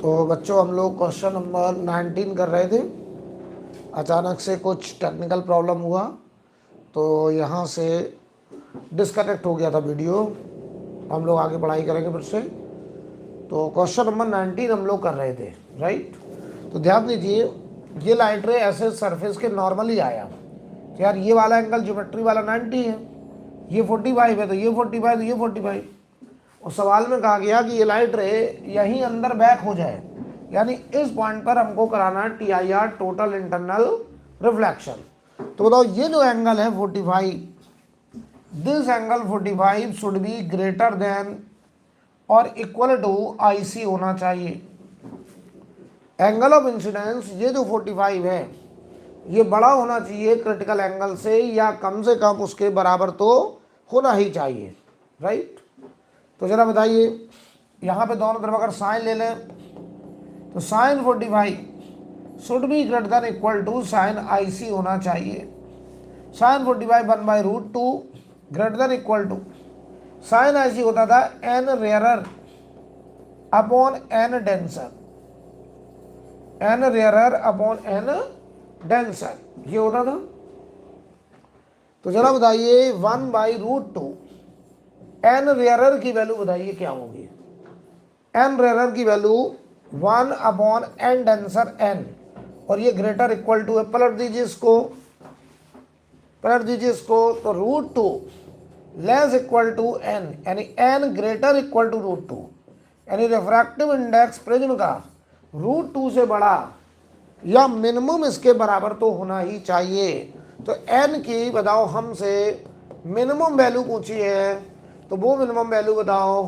तो बच्चों हम लोग क्वेश्चन नंबर 19 कर रहे थे। अचानक से कुछ टेक्निकल प्रॉब्लम हुआ तो यहाँ से डिस्कनेक्ट हो गया था वीडियो। हम लोग आगे पढ़ाई करेंगे फिर से। तो क्वेश्चन नंबर 19 हम लोग कर रहे थे, राइट। तो ध्यान दीजिए, ये लाइट रे ऐसे सरफेस के नॉर्मली आया कि यार ये वाला एंगल ज्योमेट्री वाला 90 है, ये 45 है, तो ये 45 तो ये 45। और सवाल में कहा गया कि ये लाइट रे यहीं अंदर बैक हो जाए, यानी इस पॉइंट पर हमको कराना है TIR, टोटल इंटरनल रिफ्लेक्शन। तो बताओ ये जो एंगल है 45, this angle 45 should be greater then और इक्वल टू IC होना चाहिए। एंगल ऑफ इंसिडेंस ये जो 45 है ये बड़ा होना चाहिए क्रिटिकल एंगल से, या कम से कम उसके बराबर तो होना ही चाहिए, राइट। तो जरा बताइए, यहाँ पे दोनों तरफ अगर साइन ले लें तो sine 45 should be greater than equal to sine IC होना चाहिए। Sine 45 1/√2 greater than equal to sine IC होता था n rarer upon n denser, n rarer upon n denser ये होता था। तो जरा बताइए 1/√2 n रेयरर की वैल्यू बताइए क्या होगी। n रेयरर की value 1 upon n denser n, और ये ग्रेटर इक्वल टू है, पलट दीजिए इसको, पलट दीजिए इसको, तो √2 लेस इक्वल टू n, यानी n ग्रेटर इक्वल टू √2, यानी रिफ्रैक्टिव इंडेक्स प्रिज्म का √2 से बड़ा या मिनिमम इसके बराबर तो होना ही चाहिए। तो n की बताओ हमसे मिनिमम वैल्यू पूछी है, तो वो मिनिमम वैल्यू बताओ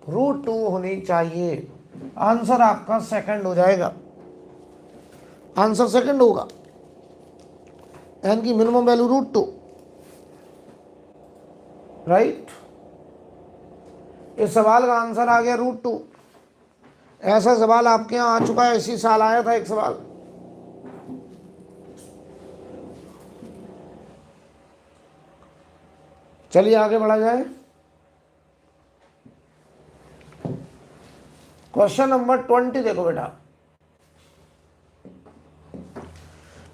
√2 होनी चाहिए। आंसर आपका सेकंड हो जाएगा, आंसर सेकंड होगा, n की मिनिमम वैल्यू √2, राइट। इस सवाल का आंसर आ गया √2। ऐसा सवाल आपके यहाँ आ चुका है, इसी साल आया था एक सवाल। चलिए आगे बढ़ा जाए। क्वेश्चन नंबर 20 देखो बेटा,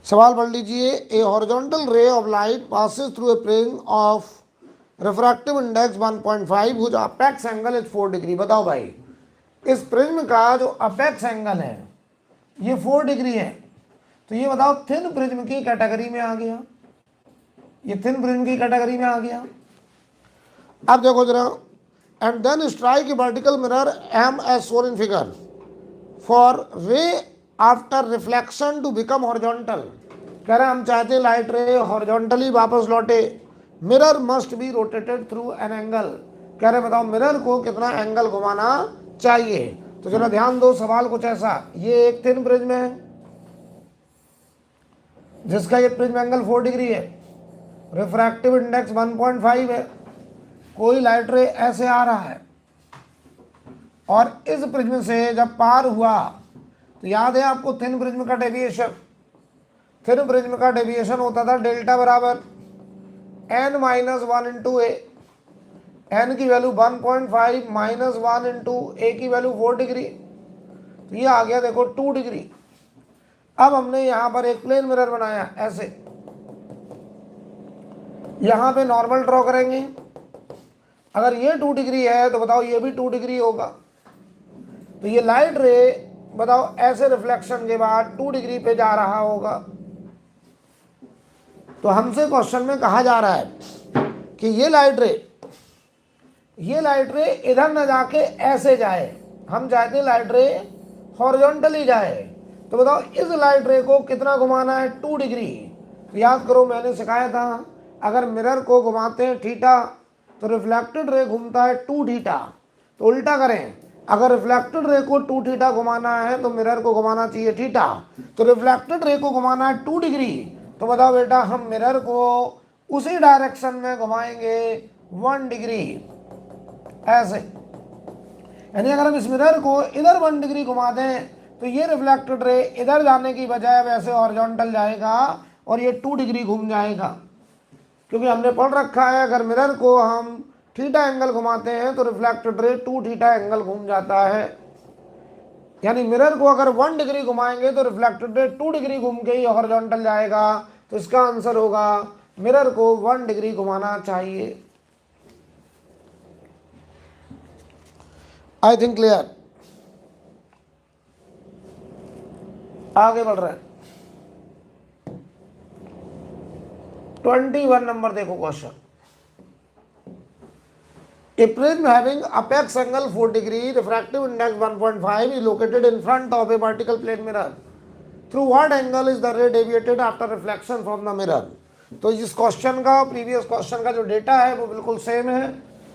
सवाल पढ़ लीजिए। A horizontal ray of light passes through a prism of refractive index 1.5 whose apex angle is 4 degree. बताओ भाई, इस प्रिज्म का जो अपेक्स एंगल है ये 4 डिग्री है, तो ये बताओ थिन प्रिज्म की कैटेगरी में आ गया, ये थिन प्रिज्म की कैटेगरी में आ गया। अब देखो जरा, and then strike a vertical mirror M as shown in figure for ray after reflection to become horizontal. कह रहे हम चाहते हैं लाइट रे हॉरिजॉन्टली वापस लौटे, mirror must be rotated through an angle. कह रहे बताओ मिरर को कितना एंगल घुमाना चाहिए। तो जरा ध्यान दो, सवाल कुछ ऐसा, ये एक थिन प्रिज्म है जिसका ये प्रिज्म एंगल 4 डिग्री है, रिफ्रैक्टिव इंडेक्स 1.5 है, कोई लाइट रे ऐसे आ रहा है और इस प्रिज्म से जब पार हुआ तो याद है आपको थिन प्रिज्म का डेविएशन, थिन प्रिज्म का डेविएशन होता था डेल्टा बराबर n-1 इंटू ए, n की वैल्यू 1.5 -1 इंटू ए की वैल्यू 4 डिग्री, तो ये आ गया देखो 2 डिग्री। अब हमने यहाँ पर एक प्लेन मिरर बनाया ऐसे, यहाँ पे नॉर्मल ड्रॉ करेंगे। अगर ये 2 डिग्री है तो बताओ ये भी 2 डिग्री होगा। तो ये लाइट रे बताओ ऐसे रिफ्लेक्शन के बाद 2 डिग्री पे जा रहा होगा। तो हमसे क्वेश्चन में कहा जा रहा है कि ये लाइट रे इधर न जाके ऐसे जाए, हम चाहते हैं लाइट रे हॉरिजॉन्टली जाए। तो बताओ इस लाइट रे को कितना घुमाना है, 2 डिग्री। तो याद करो मैंने सिखाया था, अगर मिरर को घुमाते हैं थीटा तो रिफ्लेक्टेड रे घूमता है 2 थीटा। तो उल्टा करें, अगर रिफ्लेक्टेड रे को 2 थीटा घुमाना है तो मिरर को घुमाना चाहिए थीटा। तो रिफ्लेक्टेड रे को घुमाना है 2 डिग्री, तो बताओ बेटा हम मिरर को उसी डायरेक्शन में घुमाएंगे 1 डिग्री ऐसे। यानी अगर हम इस मिरर को इधर 1 डिग्री घुमा दें तो ये रिफ्लेक्टेड रे इधर जाने की बजाय वैसे हॉरिजॉन्टल जाएगा और ये 2 डिग्री घूम जाएगा, क्योंकि हमने पढ़ रखा है अगर मिरर को हम थीटा एंगल घुमाते हैं तो रिफ्लेक्टेड रे 2 थीटा एंगल घूम जाता है। यानी मिरर को अगर 1 डिग्री घुमाएंगे तो रिफ्लेक्टेड रे 2 डिग्री घूम के ही हॉरिजॉन्टल जाएगा। तो इसका आंसर होगा मिरर को 1 डिग्री घुमाना चाहिए। I think clear. आगे बढ़ रहे हैं। 21 नंबर देखो question. A prism having apex angle 4 degree, refractive index 1.5 is located in front of a vertical plane mirror. Through what angle is the ray deviated after reflection from the mirror? तो इस question का previous question का जो data है वो बिल्कुल same है,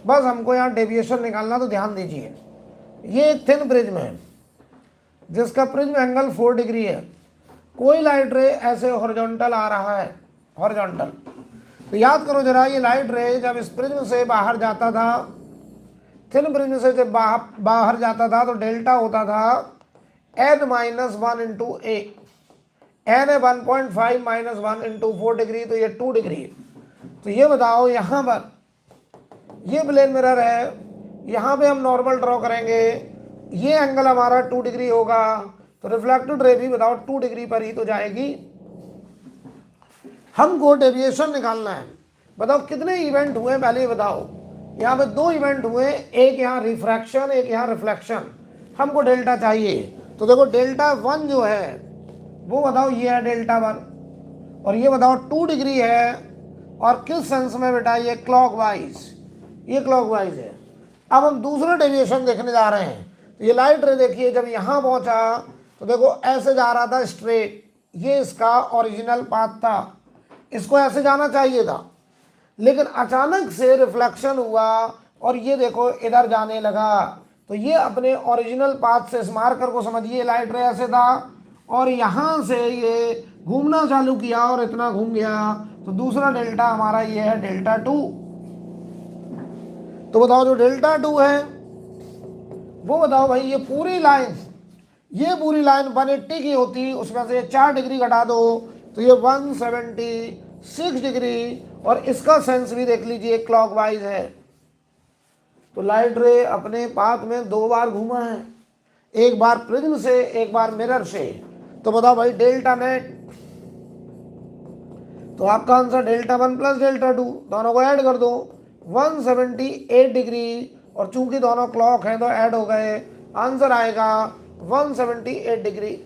बस हमको यहाँ डेविएशन निकालना। तो ध्यान दीजिए, ये एक थिन प्रिज्म है जिसका प्रिज्म एंगल 4 डिग्री है। कोई लाइट रे ऐसे हॉरिजॉन्टल आ रहा है, हॉरिजॉन्टल। तो याद करो जरा, ये लाइट रे जब इस प्रिज्म से बाहर जाता था, थिन प्रिज्म से जब बाहर जाता था तो डेल्टा होता था n-1 इंटू ए। n है 1.5 माइनस 1 इंटू 4 डिग्री, तो ये 2 डिग्री। तो ये बताओ, यहाँ पर ये प्लेन मिरर है, यहाँ पे हम नॉर्मल ड्रॉ करेंगे, ये एंगल हमारा 2 डिग्री होगा। तो रिफ्लेक्टेड रे भी बताओ 2 डिग्री पर ही तो जाएगी। हमको डेविएशन निकालना है। बताओ कितने इवेंट हुए पहले ये बताओ। यहाँ पे 2 इवेंट हुए, एक यहाँ रिफ्रैक्शन, एक यहाँ रिफ्लेक्शन। हमको डेल्टा चाहिए। तो देखो डेल्टा 1 जो है वो बताओ, ये है डेल्टा 1, और ये बताओ 2 डिग्री है, और किस सेंस में बेटा, ये क्लॉकवाइज, ये क्लॉकवाइज है। अब हम दूसरा डेविएशन देखने जा रहे हैं। तो ये लाइट रे देखिए, जब यहाँ पहुँचा तो देखो ऐसे जा रहा था स्ट्रेट, ये इसका ओरिजिनल पाथ था, इसको ऐसे जाना चाहिए था, लेकिन अचानक से रिफ्लेक्शन हुआ और ये देखो इधर जाने लगा। तो ये अपने ओरिजिनल पाथ से, इस मार्कर को समझिए, लाइट रे ऐसे था और यहाँ से ये घूमना चालू किया और इतना घूम गया। तो दूसरा डेल्टा हमारा ये है डेल्टा 2। तो बताओ जो डेल्टा 2 है वो बताओ भाई, ये पूरी लाइन 180 की होती, उसमें से 4 डिग्री घटा दो तो ये 176 डिग्री, और इसका सेंस भी देख लीजिए क्लॉकवाइज है। तो लाइट रे अपने पाथ में 2 बार घूमा है, एक बार प्रिज्म से, एक बार मिरर से। तो बताओ भाई डेल्टा नेट, तो आपका आंसर डेल्टा 1 प्लस डेल्टा 2, दोनों को ऐड कर दो, 178 डिग्री, और चूंकि दोनों क्लॉक हैं तो ऐड हो गए, आंसर आएगा 178 डिग्री।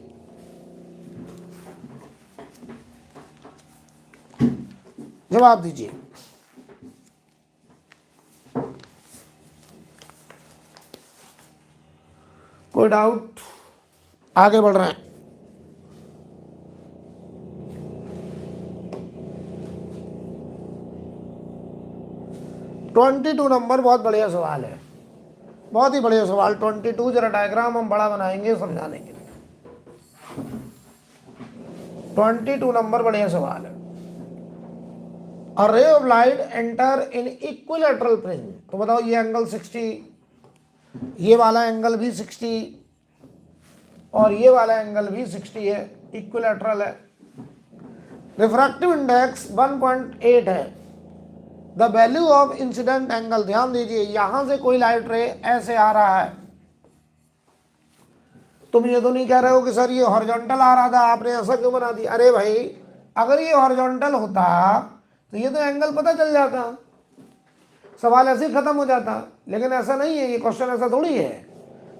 जवाब दीजिए। कोई डाउट? आगे बढ़ रहे हैं। ट्वेंटी 22 नंबर बहुत बढ़िया सवाल है, बहुत ही बढ़िया सवाल। 22 जरा डायग्राम हम बड़ा बनाएंगे समझाने के लिए। 22 नंबर बढ़िया सवाल है। A ray of light enter in equilateral prism। तो बताओ ये एंगल 60, ये वाला एंगल भी 60, और ये वाला एंगल भी 60 है, इक्विलैटरल है। रिफ्रैक्टिव इंडेक्स 1.8 है। The value of incident angle, ध्यान दीजिए, यहां से कोई लाइट रे ऐसे आ रहा है। तुम ये तो नहीं कह रहे हो कि सर ये हॉरिजॉन्टल आ रहा था, आपने ऐसा क्यों बना दिया? अरे भाई, अगर ये हॉरिजॉन्टल होता तो ये तो एंगल पता चल जाता, सवाल ऐसे ही खत्म हो जाता। लेकिन ऐसा नहीं है, ये क्वेश्चन ऐसा थोड़ी है।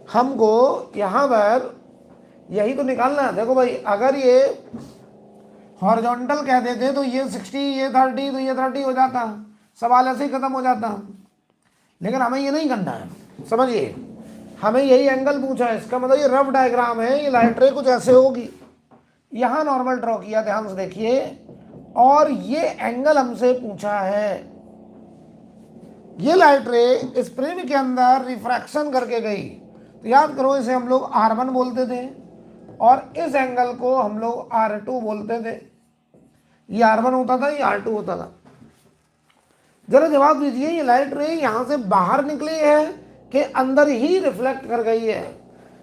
हमको यहाँ पर यही तो निकालना है। देखो भाई, अगर ये हॉरिजॉन्टल कह देते तो ये 60, ये 30, तो ये 30 हो जाता, सवाल ऐसे ही खत्म हो जाता। लेकिन हमें ये नहीं करना है, समझिए, हमें यही एंगल पूछा है। इसका मतलब ये रफ डायग्राम है, ये लाइट रे कुछ ऐसे होगी। यहाँ नॉर्मल ड्रॉ किया, ध्यान से देखिए, और ये एंगल हमसे पूछा है। ये लाइट रे इस प्रिज्म के अंदर रिफ्रैक्शन करके गई, तो याद करो इसे हम लोग R1 बोलते थे, और इस एंगल को हम लोग R2 बोलते थे। ये R1 होता था, ये R2 होता था। जरा जवाब दीजिए, ये लाइट रे यहाँ से बाहर निकली है कि अंदर ही रिफ्लेक्ट कर गई है?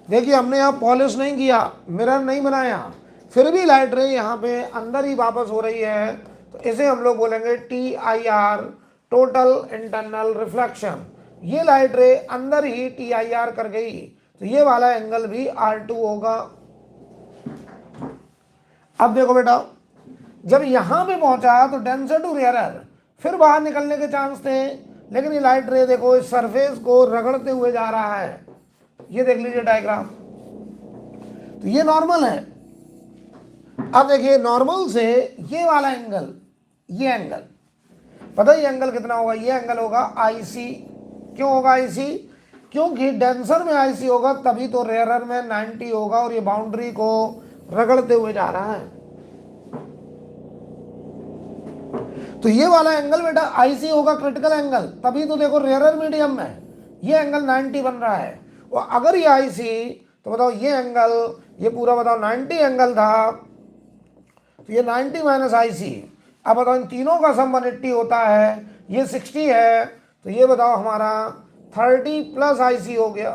देखिए, हमने यहाँ पॉलिश नहीं किया, मिरर नहीं बनाया, फिर भी लाइट रे यहाँ पे अंदर ही वापस हो रही है। तो इसे हम लोग बोलेंगे TIR, टोटल इंटरनल रिफ्लेक्शन। ये लाइट रे अंदर ही TIR कर गई, तो ये वाला एंगल भी R2 होगा। अब देखो बेटा, जब यहां पे पहुंचा तो डेंसर टू रेयरर, फिर बाहर निकलने के चांस थे, लेकिन ये लाइट रे देखो इस सरफेस को रगड़ते हुए जा रहा है। ये देख लीजिए डायग्राम, तो ये नॉर्मल है। अब देखिए नॉर्मल से ये वाला एंगल, ये एंगल पता है ये एंगल कितना होगा? ये एंगल होगा IC। क्यों होगा IC? क्योंकि डेंसर में IC होगा तभी तो रेयरर में 90 होगा, और ये बाउंड्री को रगड़ते हुए जा रहा है। तो ये वाला एंगल बेटा IC होगा, क्रिटिकल एंगल, तभी तो देखो रेयरर मीडियम में ये एंगल 90 बन रहा है। और अगर ये IC, तो बताओ ये एंगल, ये पूरा बताओ 90 एंगल था, तो ये 90 माइनस IC। अब बताओ इन तीनों का सम 180 होता है, ये 60 है, तो ये बताओ हमारा 30 प्लस IC हो गया।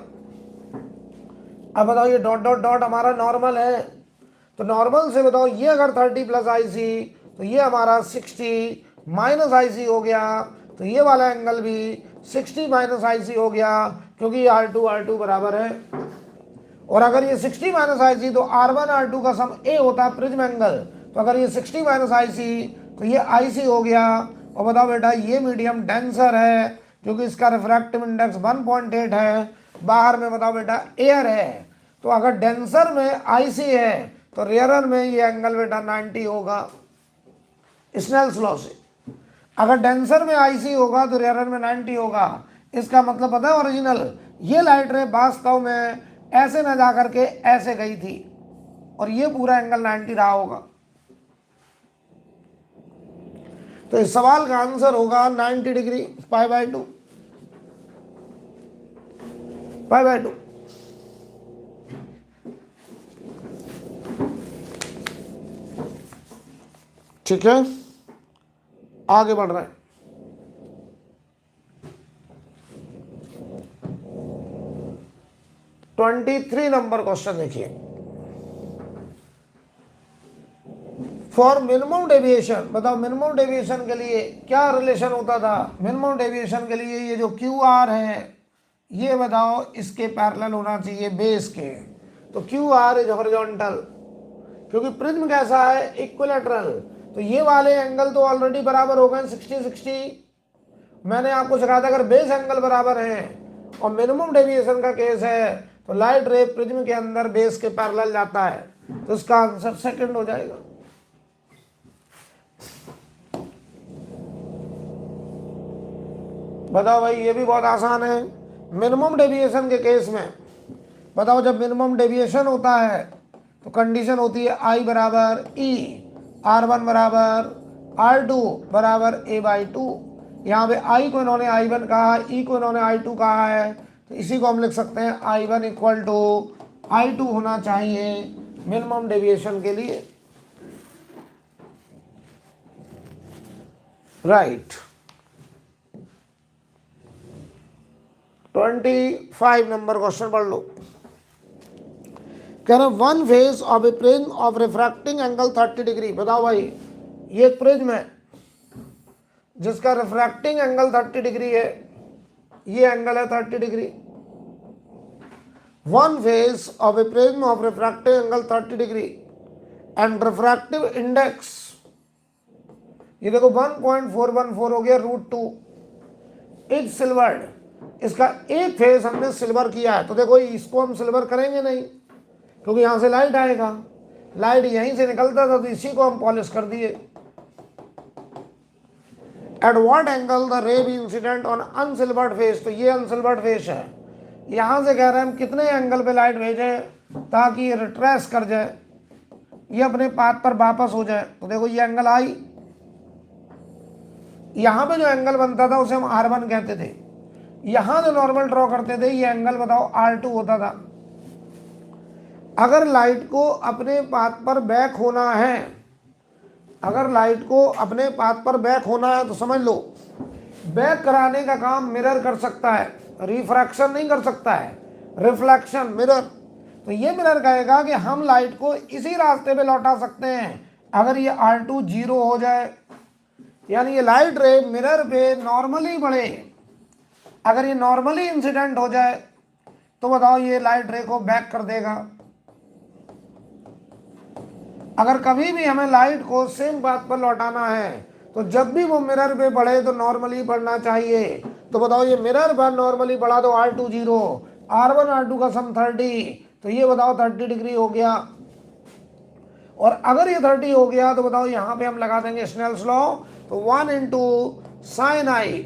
अब बताओ ये डॉट डॉट डॉट हमारा नॉर्मल है, तो नॉर्मल से बताओ ये अगर 30 प्लस IC, तो ये हमारा 60 माइनस IC हो गया, तो ये वाला एंगल भी 60 माइनस IC हो गया, क्योंकि R2 बराबर है। और अगर ये 60 माइनस IC, तो R1 R2 का सम A होता है प्रिज्म एंगल, तो अगर ये 60 माइनस IC, तो ये IC हो गया। और बताओ बेटा ये मीडियम डेंसर है, क्योंकि इसका रिफ्रैक्टिव इंडेक्स 1.8 है, बाहर में बताओ बेटा एयर है। तो अगर डेंसर में IC है, तो रेयरर में ये एंगल बेटा 90 होगा स्नेल्स लॉ से। अगर डेंसर में IC होगा तो रेयरर में 90 होगा। इसका मतलब पता है ओरिजिनल, ये लाइट रे वास्तव में ऐसे न जा करके ऐसे गई थी, और ये पूरा एंगल 90 रहा होगा। तो इस सवाल का आंसर होगा 90 डिग्री, π/2, π/2। ठीक है, आगे बढ़ रहे हैं। (23) नंबर क्वेश्चन देखिए। फॉर मिनिमम डेविएशन, बताओ मिनिमम डेविएशन के लिए क्या रिलेशन होता था? मिनिमम डेविएशन के लिए ये जो QR है, ये बताओ इसके पैरेलल होना चाहिए बेस के। तो QR इज हॉरिजॉन्टल, क्योंकि प्रिज्म कैसा है? इक्विलैटरल। तो ये वाले एंगल तो ऑलरेडी बराबर हो गए 60-60। मैंने आपको सिखाया था अगर बेस एंगल बराबर है और मिनिमम डेविएशन का केस है, तो लाइट रे प्रिज्म के अंदर बेस के पैरेलल जाता है, तो इसका आंसर सेकंड हो जाएगा। बताओ भाई, ये भी बहुत आसान है। मिनिमम डेविएशन के केस में बताओ, जब मिनिमम डेविएशन होता है तो कंडीशन होती है I बराबर E, R1 बराबर R2 बराबर A/2। यहाँ पे I को इन्होंने I1 कहा, E को इन्होंने I2 कहा है, तो इसी को हम लिख सकते हैं I1 इक्वल टू I2 होना चाहिए मिनिमम डेविएशन के लिए। राइट। 25 नंबर क्वेश्चन पढ़ लो। कह रहे one face of A prism of refracting angle 30 degree. बताओ भाई, ये एक प्रिज्म है जिसका रिफ्रैक्टिंग एंगल 30 डिग्री है, ये एंगल है 30 degree. One face of A prism of refracting angle 30 degree and refractive index, ये देखो 1.414 हो गया √2। इज सिल्वर्ड, इसका एक फेस हमने सिल्वर किया है, तो देखो इसको हम सिल्वर करेंगे नहीं, क्योंकि यहां से लाइट आएगा, लाइट यहीं से निकलता था, तो इसी को हम पॉलिश कर दिए। At what angle the ray be incident on unsilvered face, तो ये अनसिल्वर्ड फेस है। यहां से कह रहे हैं हम कितने एंगल पे लाइट भेजें ताकि ये रिट्रेस कर जाए, ये अपने पाथ पर वापस हो जाए। तो देखो ये एंगल आई, यहां पे जो एंगल बनता था उसे हम R1 कहते थे, यहां जो नॉर्मल ड्रॉ करते थे ये एंगल बताओ R2 होता था। अगर लाइट को अपने पाथ पर बैक होना है, अगर लाइट को अपने पाथ पर बैक होना है, तो समझ लो बैक कराने का काम मिरर कर सकता है, रिफ्रैक्शन नहीं कर सकता है, रिफ्लेक्शन मिरर। तो ये मिरर कहेगा कि हम लाइट को इसी रास्ते पे लौटा सकते हैं अगर ये R2 0 हो जाए, यानी ये लाइट रे मिरर पे नॉर्मली बढ़े। अगर ये नॉर्मली इंसिडेंट हो जाए तो बताओ ये लाइट रे को बैक कर देगा। अगर कभी भी हमें लाइट को सेम पाथ पर लौटाना है तो जब भी वो मिरर पे पड़े तो नॉर्मली पड़ना चाहिए। तो बताओ ये मिरर पर नॉर्मली पड़ा तो R2 0, R1 R2 का सम 30, तो ये बताओ 30 डिग्री हो गया। और अगर ये 30 हो गया तो बताओ यहां पे हम लगा देंगे स्नेल्स लॉ, तो 1 इंटू साइन आई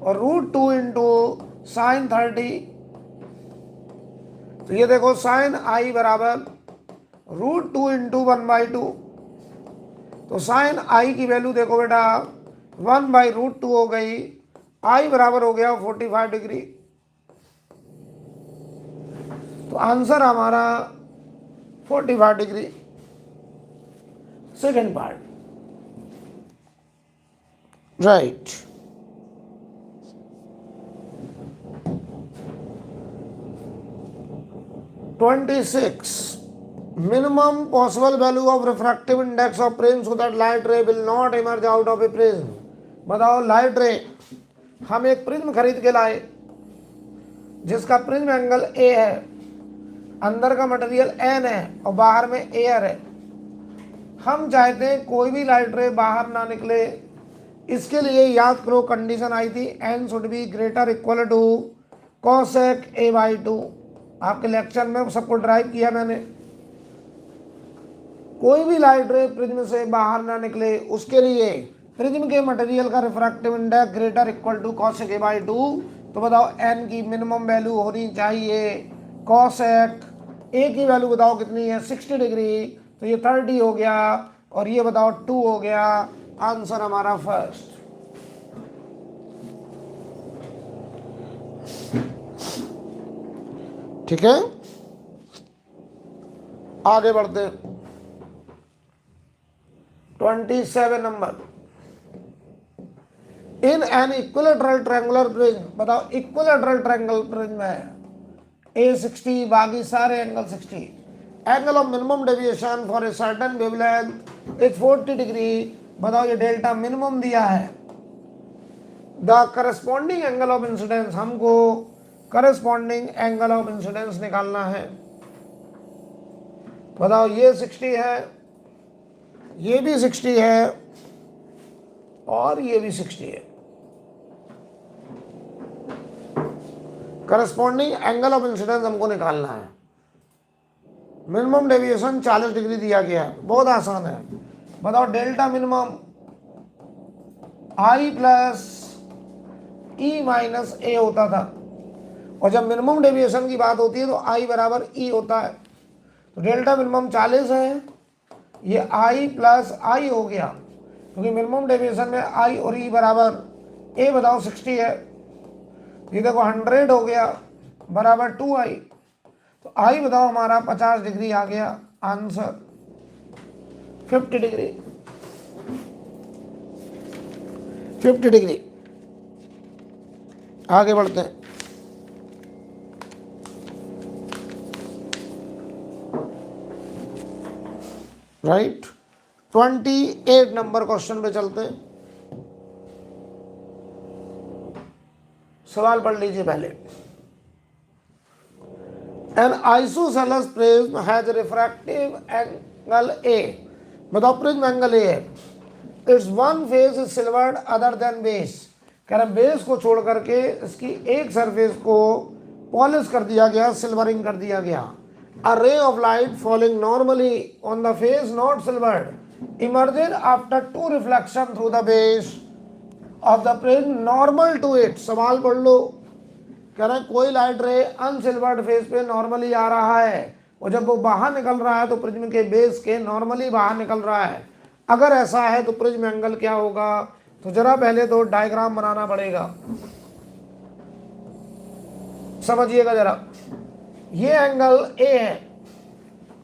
और √2 इंटू साइन 30। तो ये देखो साइन आई बराबर √2 इंटू 1/2। तो साइन आई की वैल्यू देखो बेटा 1/√2 हो गई, आई बराबर हो गया 45 डिग्री। तो आंसर हमारा 45 degree. Second part, right. Minimum possible value of refractive index of prism so that light रे will not emerge out of A prism. बताओ लाइट रे, हम एक प्रिज्म खरीद के लाए जिसका प्रिज्म एंगल ए है, अंदर का मटेरियल एन है और बाहर में एयर है। हम चाहते हैं कोई भी लाइट रे बाहर ना निकले। इसके लिए याद करो कंडीशन आई थी N should be greater equal to cosec A/2। आपके लेक्चर में सबको ड्राइव किया मैंने। कोई भी लाइट रे प्रिज्म से बाहर ना निकले, उसके लिए प्रिज्म के मटेरियल का refractive index greater equal to cosec A/2। तो बताओ एन की मिनिमम वैल्यू होनी चाहिए, कॉसेक ए की वैल्यू बताओ कितनी है 60 डिग्री, तो ये 30 हो गया और ये बताओ 2 हो गया। आंसर हमारा फर्स्ट। ठीक है, आगे बढ़ते हैं। 27 number, in an equilateral triangular prism. बताओ इक्विलेटरल ट्रायंगल प्रिज्म है, ए 60, बाकी सारे angle 60। Angle of minimum deviation for a certain wavelength is 40 degree. बताओ ये डेल्टा मिनिमम दिया है। The corresponding angle of incidence, हमको करस्पॉन्डिंग एंगल ऑफ इंसिडेंस निकालना है। बताओ ये 60 है, ये भी 60 है और ये भी 60 है। करस्पॉन्डिंग एंगल ऑफ इंसिडेंस हमको निकालना है। मिनिमम डेविएशन 40 डिग्री दिया गया है, बहुत आसान है। बताओ delta minimum I plus E minus A होता था, और जब मिनिमम डेविएशन की बात होती है तो आई बराबर ई होता है। तो डेल्टा मिनिमम 40 है, ये आई प्लस आई हो गया क्योंकि मिनिमम डेविएशन में आई और ई बराबर, ए बताओ 60 है, ये देखो 100 हो गया बराबर 2i। तो आई बताओ हमारा 50 डिग्री आ गया। Answer 50 degree, 50 degree. आगे बढ़ते हैं। राइट, 28 नंबर क्वेश्चन पे चलते हैं। सवाल पढ़ लीजिए पहले। N isosceles prism has refractive angle A. बताओ प्रिज्म एंगल ए है, it's one face is silvered other than base. कह रहे बेस को छोड़ करके इसकी एक सरफेस को पॉलिश कर दिया गया, सिल्वरिंग कर दिया गया। A ray of light falling normally on the face not silvered emerges after two reflection through the base of the prism normal to it। सवाल पढ़ लो। कह रहे कोई लाइट रे अनसिल्वर्ड फेस पे नॉर्मली आ रहा है और जब वो बाहर निकल रहा है तो प्रिज्म के बेस के नॉर्मली बाहर निकल रहा है। अगर ऐसा है तो प्रिज्म एंगल क्या होगा? तो जरा पहले तो डायग्राम बनाना पड़ेगा, समझिएगा जरा। ये एंगल ए है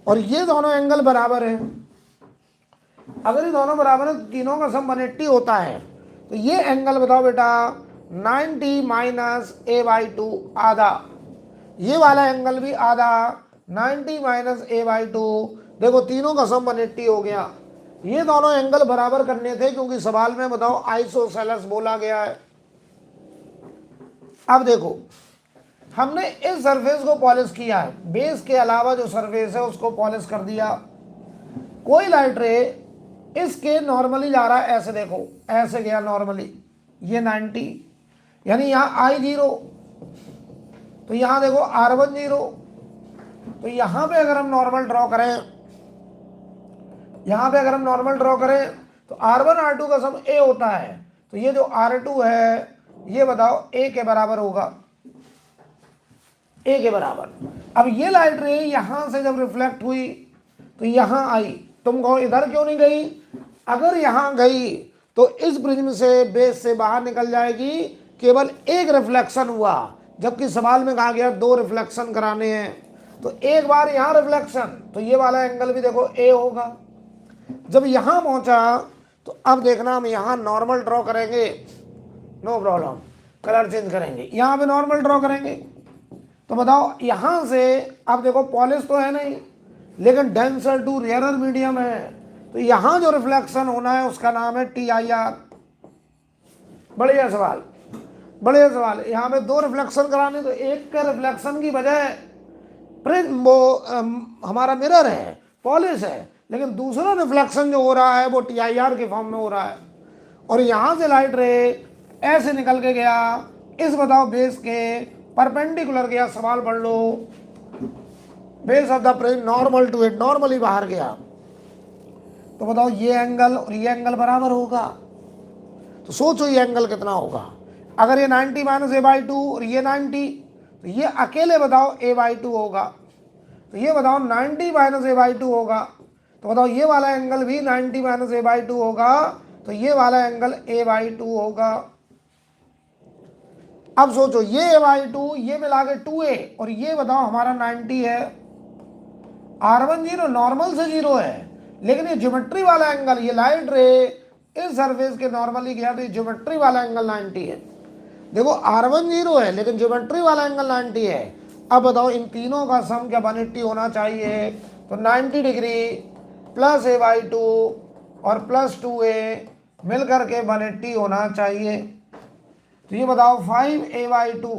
और ये दोनों एंगल बराबर हैं। अगर ये दोनों बराबर है तो तीनों का सम 180 होता है। तो ये एंगल बताओ बेटा 90 माइनस A/2 आधा, ये वाला एंगल भी आधा 90 माइनस A/2। देखो तीनों का सम 180 हो गया। ये दोनों एंगल बराबर करने थे क्योंकि सवाल में बताओ आइसोसेलेस बोला गया है। अब देखो हमने इस सरफेस को पॉलिश किया है, बेस के अलावा जो सरफेस है उसको पॉलिश कर दिया। कोई लाइट रे इसके नॉर्मली जा रहा है, ऐसे देखो, ऐसे गया नॉर्मली, ये 90, यानी यहाँ I 0, तो यहाँ देखो R1 0। तो यहाँ पे अगर हम नॉर्मल ड्रॉ करें, यहाँ पे अगर हम नॉर्मल ड्रॉ करें तो R1 R2 का सम A होता है। तो ये जो R2 है ये बताओ A के बराबर होगा, A के बराबर। अब ये लाइट रे यहां से जब रिफ्लेक्ट हुई तो यहां आई, तुम कहो इधर क्यों नहीं गई? अगर यहां गई तो इस प्रिज्म से, बेस से बाहर निकल जाएगी, केवल एक रिफ्लेक्शन हुआ, जबकि सवाल में कहा गया 2 रिफ्लेक्शन कराने हैं। तो एक बार यहां रिफ्लेक्शन, तो ये वाला एंगल भी देखो A होगा। जब यहां पहुंचा तो अब देखना हम यहां नॉर्मल ड्रॉ करेंगे, नो प्रॉब्लम, कलर चेंज करेंगे, यहां पे नॉर्मल ड्रॉ करेंगे। तो बताओ यहां से, अब देखो पॉलिश तो है नहीं लेकिन डेंसर टू रेयरर मीडियम है, तो यहां जो रिफ्लेक्शन होना है उसका नाम है TIR। बढ़िया सवाल, बढ़िया सवाल। यहाँ पे 2 रिफ्लेक्शन कराने, तो एक के रिफ्लेक्शन की बजाय वो हमारा मिरर है, पॉलिश है, लेकिन दूसरा रिफ्लेक्शन जो हो रहा है वो TIR के फॉर्म में हो रहा है। और यहाँ से लाइट रे ऐसे निकल के गया, इस बताओ बेस के परपेंडिकुलर गया, सवाल पढ़ लो, base of the prism normal to it, normally बाहर गया। तो बताओ ये एंगल और ये एंगल बराबर होगा, तो सोचो ये एंगल कितना होगा। अगर ये 90 माइनस A/2 और ये 90, तो ये अकेले बताओ A/2 होगा। तो ये बताओ 90 माइनस A/2 होगा, तो बताओ ये वाला एंगल भी 90 माइनस A/2 होगा, तो ये वाला एंगल A/2 होगा। अब सोचो ये A/2, ये मिला के 2A, और ये बताओ हमारा 90 है, R1 0 नॉर्मल से 0 है, लेकिन ये ज्योमेट्री वाला एंगल, ये लाइट रे इस सरफेस के नॉर्मली गया तो ये ज्योमेट्री वाला एंगल 90 है। देखो R1 0 है लेकिन ज्योमेट्री वाला एंगल 90 है। अब बताओ इन तीनों का सम क्या 180 होना चाहिए, तो 90 डिग्री प्लस A/2 और प्लस 2A मिलकर के 180 होना चाहिए। तो ये बताओ 5A/2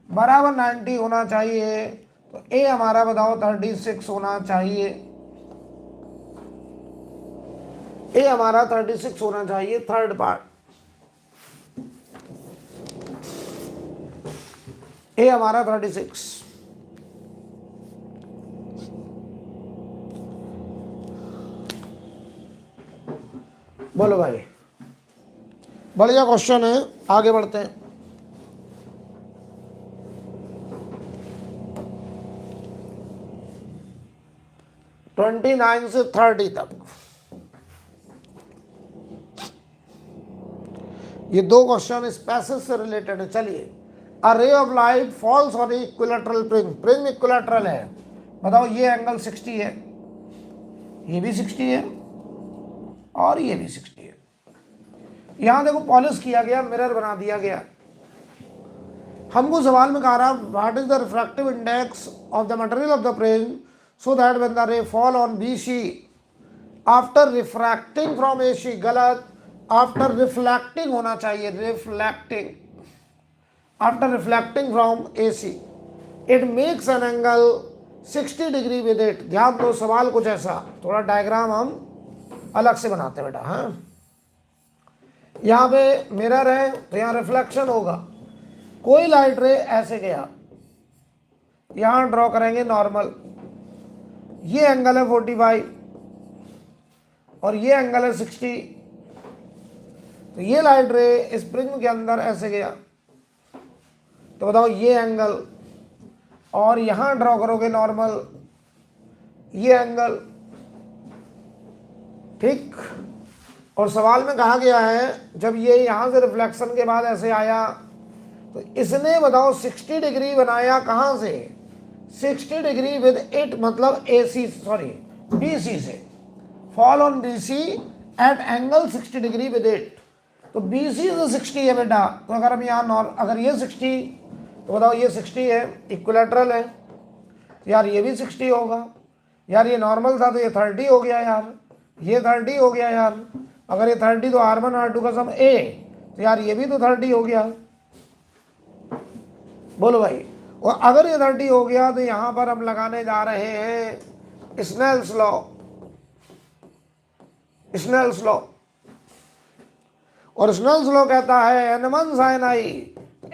बराबर 90 होना चाहिए, तो A हमारा बताओ 36 होना चाहिए, A हमारा 36 होना चाहिए, थर्ड पार्ट। A हमारा 36। बोलो भाई, बढ़िया क्वेश्चन है, आगे बढ़ते हैं। ट्वेंटी 29 से 30 तक ये 2 क्वेश्चन इस पैसेज से रिलेटेड है। चलिए, a ray of light falls on equilateral prism, prism equilateral है, बताओ ये एंगल 60 है, ये भी 60 है और ये भी 60 है। यहां देखो पॉलिश किया गया, मिरर बना दिया गया। हमको सवाल में कहा रहा what is the refractive index of the material of the prism so that when the रे fall on BC after refracting from AC, गलत, आफ्टर रिफ्लेक्टिंग होना चाहिए, reflecting, after reflecting from AC it makes an angle 60 degree with it. ध्यान दो, सवाल कुछ ऐसा, थोड़ा डायग्राम हम अलग से बनाते हैं बेटा। हाँ, यहाँ पे मिरर है तो यहाँ रिफ्लेक्शन होगा, कोई लाइट रे ऐसे गया, यहाँ ड्रॉ करेंगे नॉर्मल, ये एंगल है 45 और ये एंगल है 60, तो ये लाइट रे इस प्रिज्म के अंदर ऐसे गया, तो बताओ ये एंगल, और यहां ड्रॉ करोगे नॉर्मल, ये एंगल, ठीक। और सवाल में कहा गया है जब ये यहां से रिफ्लेक्शन के बाद ऐसे आया तो इसने बताओ 60 डिग्री बनाया, कहां से, 60 डिग्री विद इट, मतलब AC, सॉरी BC से, fall on BC at angle 60 degree with it. तो BC से 60 है बेटा, तो अगर हम यहाँ अगर ये 60, तो बताओ ये 60 है, इक्विलैटरल है, यार ये भी 60 होगा, यार ये नॉर्मल था तो ये 30 हो गया यार, ये 30 हो गया यार, अगर ये 30 तो R1 R2 का सम A, तो यार ये भी तो 30 हो गया। बोलो भाई। और अगर ये 30 हो गया तो यहां पर हम लगाने जा रहे हैं स्नेल्स लॉ। स्नेल्स लॉ, और स्नेल्स लॉ कहता है n1 sin i,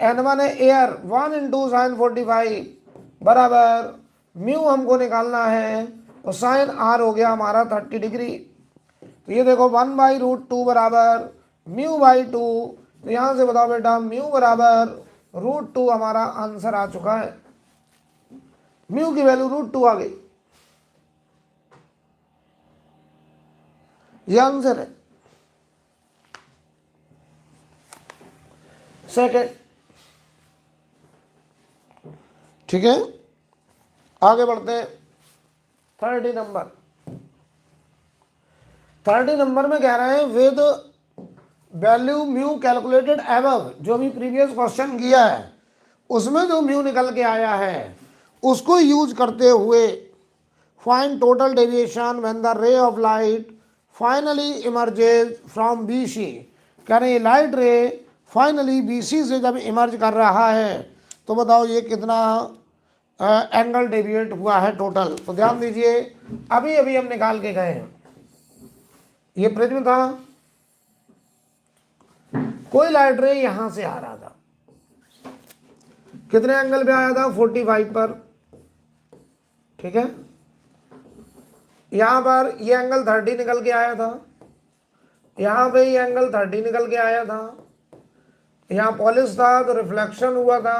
n1 है एयर, 1 इंटू साइन 45 बराबर म्यू हमको निकालना है, तो साइन r हो गया हमारा 30 डिग्री। तो ये देखो 1/√2 बराबर म्यू बाई 2, तो यहां से बताओ बेटा म्यू बराबर √2 हमारा आंसर आ चुका है। म्यू की वैल्यू √2 आ गई, ये आंसर है। सेकेंड, ठीक है, आगे बढ़ते हैं। 30 नंबर, 30 नंबर में कह रहे हैं with value mu calculated above, जो भी प्रीवियस क्वेश्चन किया है उसमें जो म्यू निकल के आया है उसको यूज करते हुए find total deviation when the रे of light finally emerges from BC। कह रहे हैं लाइट रे फाइनली BC से जब इमर्ज कर रहा है तो बताओ ये कितना एंगल डेविएट हुआ है टोटल। तो ध्यान दीजिए, अभी अभी हम निकाल के गए हैं, ये प्रिज्म था, कोई लाइट रे यहां से आ रहा था, कितने एंगल पे आया था 45 पर, ठीक है। यहां पर ये एंगल 30 निकल के आया था, यहां पे ये एंगल 30 निकल के आया था, यहां पॉलिश था तो रिफ्लेक्शन हुआ था,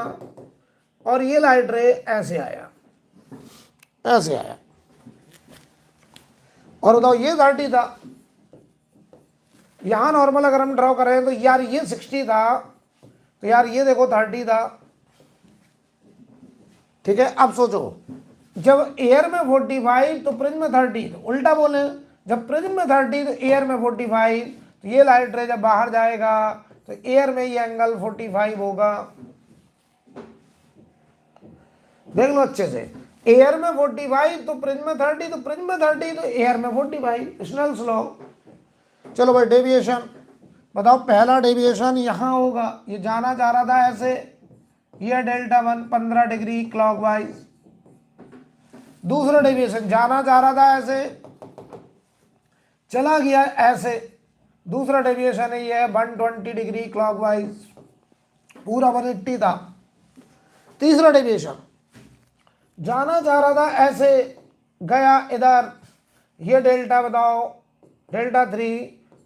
और ये लाइट रे ऐसे आया, ऐसे आया, और बताओ ये 30 था। यहां नॉर्मल अगर हम ड्रॉ करें तो यार ये 60 था, तो यार ये देखो 30 था, ठीक है। अब सोचो, जब एयर में 45 तो प्रिज्म में 30, तो उल्टा बोले, जब प्रिज्म में 30 तो एयर में 45, तो ये लाइट रे जब बाहर जाएगा तो एयर में ये एंगल 45 होगा। देख लो अच्छे से, एयर में 45 तो प्रिज्म में 30, तो प्रिज्म में 30 तो एयर में 45, स्नेल्स लॉ। चलो भाई डेविएशन बताओ, पहला डेविएशन यहां होगा, ये जाना चाह रहा था ऐसे, ये Δ1 15 डिग्री क्लॉकवाइज। दूसरा डेविएशन जाना चाह रहा था ऐसे, चला गया ऐसे, दूसरा डेविएशन है ये 120 डिग्री क्लॉकवाइज, पूरा 180 था। तीसरा डेविएशन जाना चाह रहा था ऐसे, गया इधर, ये डेल्टा बताओ Δ3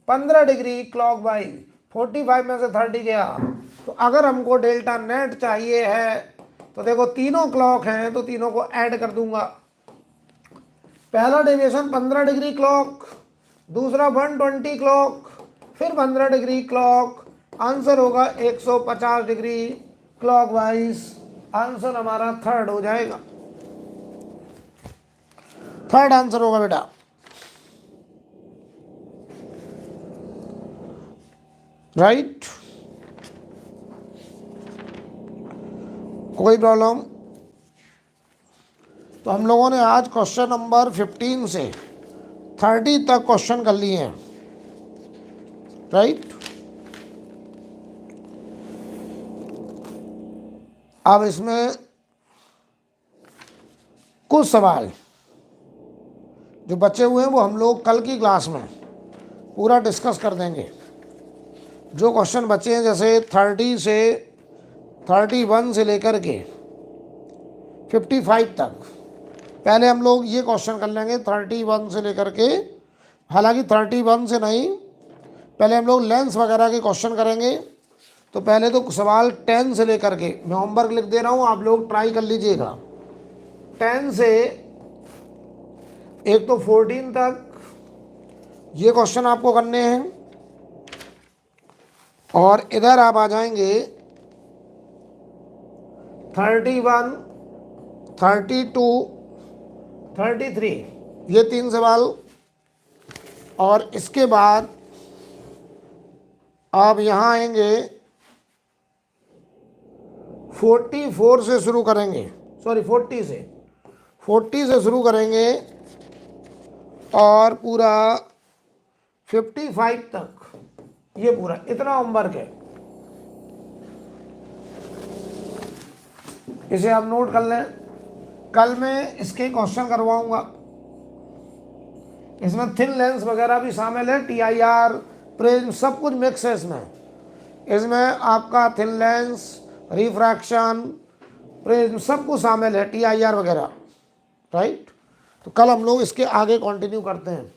15 डिग्री क्लॉकवाइज, 45 में से 30 गया। तो अगर हमको डेल्टा नेट चाहिए है तो देखो तीनों क्लॉक हैं तो तीनों को ऐड कर दूंगा। पहला डेविएशन 15 डिग्री क्लॉक, दूसरा 120 क्लॉक, फिर 15 डिग्री क्लॉक, आंसर होगा 150 डिग्री क्लॉकवाइज। आंसर हमारा थर्ड हो जाएगा, थर्ड आंसर होगा बेटा। राइट, कोई प्रॉब्लम? तो हम लोगों ने आज क्वेश्चन नंबर 15 से 30 तक क्वेश्चन कर लिए हैं, राइट। अब इसमें कुछ सवाल जो बचे हुए हैं वो हम लोग कल की क्लास में पूरा डिस्कस कर देंगे। जो क्वेश्चन बचे हैं जैसे 30 से 31 से लेकर के 55 तक, पहले हम लोग ये क्वेश्चन कर लेंगे 31 से लेकर के, हालांकि 31 से नहीं, पहले हम लोग लेंस वगैरह के क्वेश्चन करेंगे। तो पहले तो सवाल 10 से लेकर के, मैं होमवर्क लिख दे रहा हूँ, आप लोग ट्राई कर लीजिएगा। 10 से एक तो 14 तक ये क्वेश्चन आपको करने हैं, और इधर आप आ जाएंगे 31, 32, 33, ये 3 सवाल, और इसके बाद आप यहाँ आएंगे 44 से शुरू करेंगे, सॉरी 40 से शुरू करेंगे और पूरा 55 तक, ये पूरा इतना होमवर्क है। इसे आप नोट कर लें। कल मैं इसके क्वेश्चन करवाऊंगा, इसमें थिन लेंस वगैरह भी शामिल है, TIR, प्रिज्म, सब कुछ मिक्स है इसमें आपका थिन लेंस, रिफ्रैक्शन, प्रिज्म सब कुछ शामिल है, TIR वगैरह, राइट। तो कल हम लोग इसके आगे कंटिन्यू करते हैं।